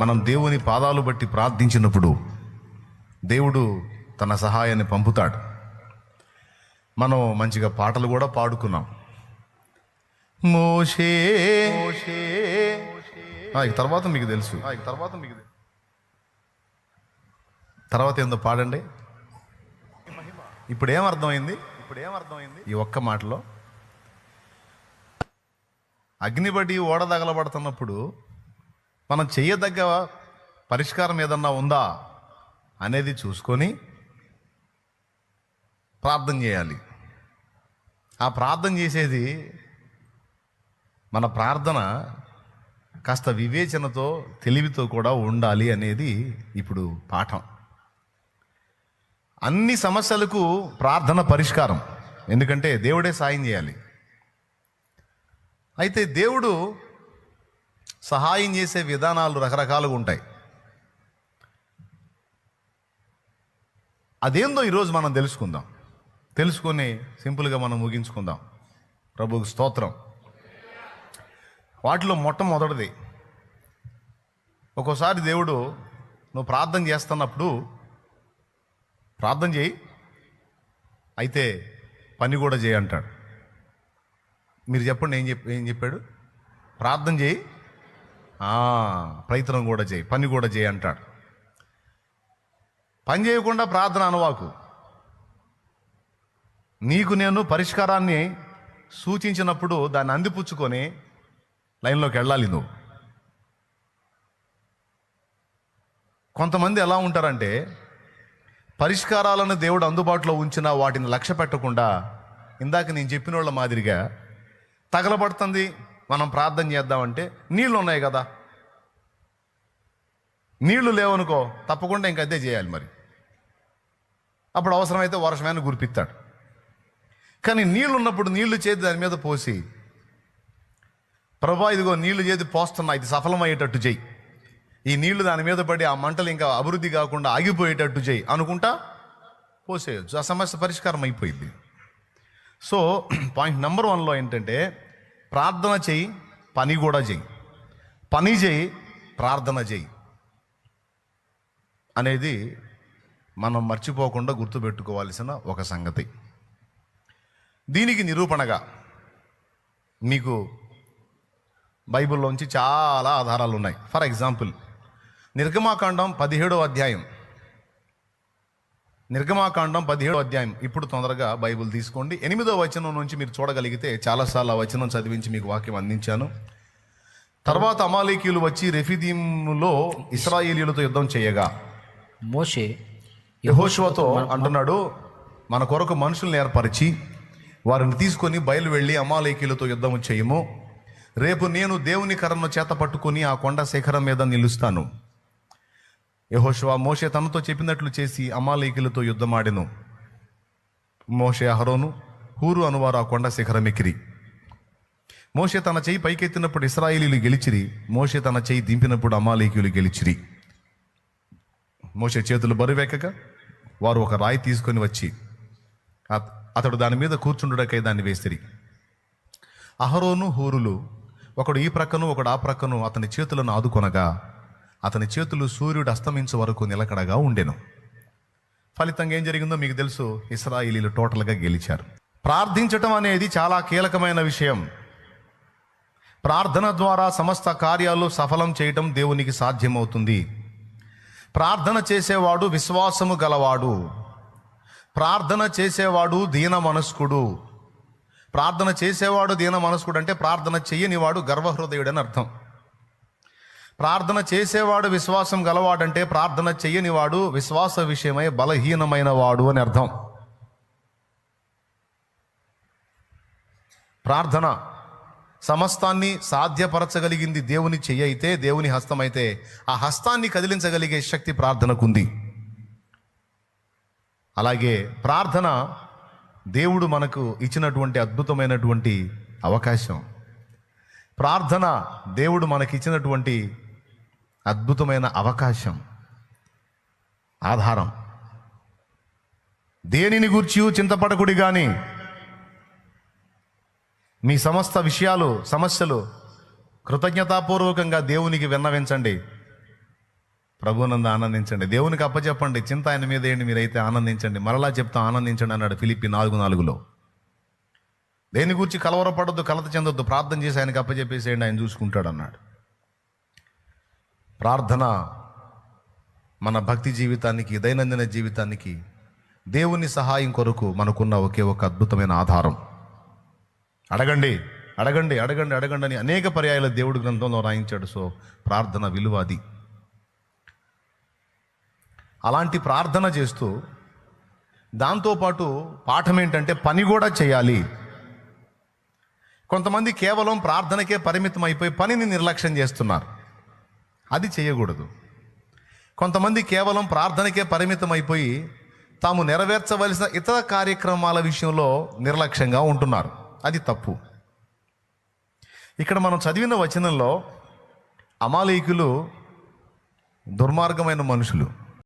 మనం దేవుని పాదాలు బట్టి ప్రార్థించినప్పుడు దేవుడు తన సహాయాన్ని పంపుతాడు. మనం మంచిగా పాటలు కూడా పాడుకున్నాం. మోషే తర్వాత మీకు తెలుసు, తర్వాత ఏందో పాడండి. ఇప్పుడు ఏమర్థమైంది ఈ ఒక్క మాటలో? అగ్నిబడి ఓడ తగలబడుతున్నప్పుడు మనం చెయ్యదగ్గ పరిష్కారం ఏదన్నా ఉందా అనేది చూసుకొని ప్రార్థన చేయాలి. ఆ ప్రార్థన చేసేది మన ప్రార్థన కాస్త వివేచనతో తెలివితో కూడా ఉండాలి అనేది ఇప్పుడు పాఠం. అన్ని సమస్యలకు ప్రార్థన పరిష్కారం, ఎందుకంటే దేవుడే సాయం చేయాలి. అయితే దేవుడు సహాయం చేసే విధానాలు రకరకాలుగా ఉంటాయి. అదేందో ఈరోజు మనం తెలుసుకొని సింపుల్గా మనం ముగించుకుందాం. ప్రభువుకి స్తోత్రం. వాటిలో మొట్టమొదటిది, ఒక్కోసారి దేవుడు నువ్వు ప్రార్థన చేస్తున్నప్పుడు ప్రార్థన చేయి, అయితే పని కూడా చేయి అంటాడు. మీరు చెప్పండి, ఏం చెప్పాడు? ప్రార్థన చేయి, ప్రయత్నం కూడా చేయి, పని కూడా చేయి అంటాడు. పని చేయకుండా ప్రార్థన అనవాకు. నీకు నేను పరిష్కారాన్ని సూచించినప్పుడు దాన్ని అందిపుచ్చుకొని లైన్లోకి వెళ్ళాలి నువ్వు. కొంతమంది ఎలా ఉంటారంటే, పరిష్కారాలను దేవుడు అందుబాటులో ఉంచిన వాటిని లక్ష్య పెట్టకుండా ఇందాక నేను చెప్పిన వాళ్ళ మాదిరిగా తగలబడుతుంది, మనం ప్రార్థన చేద్దామంటే నీళ్ళు ఉన్నాయి కదా, నీళ్లు లేవనుకో తప్పకుండా ఇంక అదే చేయాలి. మరి అప్పుడు అవసరమైతే వర్షమైన గురిపిస్తాడు. కానీ నీళ్ళు ఉన్నప్పుడు నీళ్లు చేతి దాని మీద పోసి, ప్రభా ఇదిగో నీళ్లు చేతి పోస్తున్నా, ఇది సఫలమయ్యేటట్టు చెయ్యి, ఈ నీళ్లు దాని మీద పడి ఆ మంటలు ఇంకా అభివృద్ధి కాకుండా ఆగిపోయేటట్టు చేయి అనుకుంటా పోసేయచ్చు. ఆ సమస్య పరిష్కారం అయిపోయింది. సో పాయింట్ నెంబర్ 1లో ఏంటంటే, ప్రార్థన చేయి, పని కూడా చేయి, పని చేయి, ప్రార్థన చేయి అనేది మనం మర్చిపోకుండా గుర్తుపెట్టుకోవాల్సిన ఒక సంగతి. దీనికి నిరూపణగా మీకు బైబిల్లోంచి చాలా ఆధారాలు ఉన్నాయి. ఫర్ ఎగ్జాంపుల్, నిర్గమాకాండం 17వ అధ్యాయం. నిర్గమాకాండం 17వ అధ్యాయం. ఇప్పుడు తొందరగా బైబిల్ తీసుకోండి. 8వ వచనం నుంచి మీరు చూడగలిగితే, చాలాసార్లు ఆ వచనం చదివించి మీకు వాక్యం అందించాను. తర్వాత అమాలేకీయులు వచ్చి రెఫీదీములో ఇశ్రాయేలీయులతో యుద్ధం చేయగా మోషే యెహోషువతో అంటున్నాడు, మన కొరకు మనుషుల్ని ఏర్పరిచి వారిని తీసుకొని బయలు వెళ్ళి అమాలేకీయులతో యుద్ధం చేయము. రేపు నేను దేవుని కర్రను చేత పట్టుకొని ఆ కొండ శిఖరం మీద నిలుస్తాను. యెహోషువ మోషే తనతో చెప్పినట్లు చేసి అమాలేకీయులతో యుద్ధమాడెను. మోషే, అహరోను, హూరు అనువారు ఆ కొండ శిఖరం ఎక్కిరి. మోషే తన చెయ్యి పైకెత్తినప్పుడు ఇశ్రాయేలీయులు గెలిచిరి. మోషే తన చెయ్యి దింపినప్పుడు అమాలేకీయులు గెలిచిరి. మోషే చేతులు బరువెక్కగా వారు ఒక రాయి తీసుకొని వచ్చి అతడు దాని మీద కూర్చుండుటకై దాన్ని వేసిరి. అహరోను, హూరులు ఒకడు ఈ ప్రక్కను ఒకడు ఆ ప్రక్కను అతని చేతులను ఆదుకొనగా అతని చేతులు సూర్యుడు అస్తమించే వరకు నిలకడగా ఉండెను. ఫలితంగా ఏం జరిగిందో మీకు తెలుసు. ఇశ్రాయేలీయులు టోటల్గా గెలిచారు. ప్రార్థించటం అనేది చాలా కీలకమైన విషయం. ప్రార్థన ద్వారా సమస్త కార్యాలు సఫలం చేయటం దేవునికి సాధ్యమవుతుంది. ప్రార్థన చేసేవాడు విశ్వాసము గలవాడు. ప్రార్థన చేసేవాడు దీన మనస్కుడు. ప్రార్థన చేసేవాడు దీన మనస్కుడు అంటే ప్రార్థన చెయ్యనివాడు గర్వహృదయుడు అని అర్థం. ప్రార్థన చేసేవాడు విశ్వాసం గలవాడంటే ప్రార్థన చెయ్యనివాడు విశ్వాస విషయమై బలహీనమైన వాడు అని అర్థం. ప్రార్థన సమస్తాన్ని సాధ్యపరచగలిగింది దేవుని చెయ్యి అయితే, దేవుని హస్తం అయితే, ఆ హస్తాన్ని కదిలించగలిగే శక్తి ప్రార్థనకుంది. అలాగే ప్రార్థన దేవుడు మనకు ఇచ్చినటువంటి అద్భుతమైనటువంటి అవకాశం. ప్రార్థన దేవుడు మనకిచ్చినటువంటి అద్భుతమైన అవకాశం, ఆధారం. దేనిని గూర్చి చింతపడకుడి గాని మీ సమస్త సమస్యలు కృతజ్ఞతాపూర్వకంగా దేవునికి విన్నవించండి. ప్రభునందు ఆనందించండి, దేవునికి అప్పచెప్పండి, చింత ఆయన మీద ఏంటి, మీరైతే ఆనందించండి. మరలా చెప్తా ఆనందించండి అన్నాడు ఫిలిప్పీ 4:4. దేని గురించి కలవరపడొద్దు, కలత చెందొద్దు, ప్రార్థన చేసి ఆయనకి అప్పచెప్పేసేయండి, ఆయన చూసుకుంటాడు అన్నాడు. ప్రార్థన మన భక్తి జీవితానికి, దైనందిన జీవితానికి, దేవుని సహాయం కొరకు మనకున్న ఒకే ఒక అద్భుతమైన ఆధారం. అడగండి అడగండి అడగండి అడగండి అని అనేక పర్యాయాలు దేవుడి గ్రంథంలో రాయించాడు. సో ప్రార్థన విలువ అది. అలాంటి ప్రార్థన చేస్తూ దాంతోపాటు పాఠం ఏంటంటే పని కూడా చేయాలి. కొంతమంది కేవలం ప్రార్థనకే పరిమితం అయిపోయి పనిని నిర్లక్ష్యం చేస్తున్నారు, అది చేయకూడదు. కొంతమంది కేవలం ప్రార్థనకే పరిమితం అయిపోయి తాము నెరవేర్చవలసిన ఇతర కార్యక్రమాల విషయంలో నిర్లక్ష్యంగా ఉంటున్నారు, అది తప్పు. ఇక్కడ మనం చదివిన వచనంలో అమాలేకులు దుర్మార్గమైన మనుషులు,